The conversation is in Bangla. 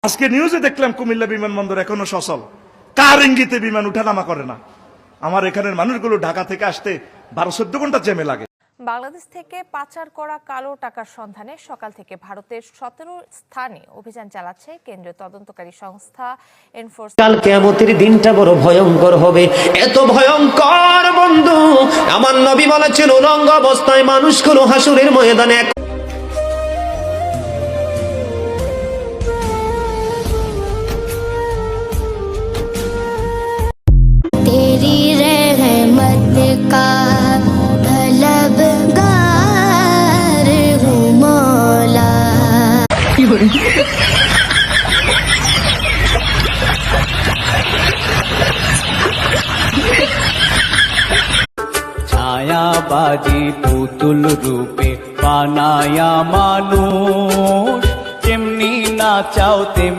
আজকে নিউজে দেখলাম কুমিল্লা বিমানবন্দর এখনো সচল, কার ইঙ্গিতে বিমান উঠানামা করে না। আমার এখানের মানুষগুলো ঢাকা থেকে আসতে 12-14 ঘন্টা জ্যামে লাগে। বাংলাদেশ থেকে পাচার করা কালো টাকার সন্ধানে সকাল থেকে ভারতের 17 স্থানে অভিযান চালাচ্ছে কেন্দ্রীয় তদন্তকারী সংস্থা এনফোর্সমেন্ট। কাল কিয়ামতের দিনটা বড় ভয়ঙ্কর হবে, এত ভয়ঙ্কর বন্ধু আমার নবী বলেছেন উলঙ্গ অবস্থায় মানুষগুলো হাসুরের ময়দানে ছায়াবাজি পুতুল রূপে বানায়া মানুষ, যেমনি না চাও তেমনি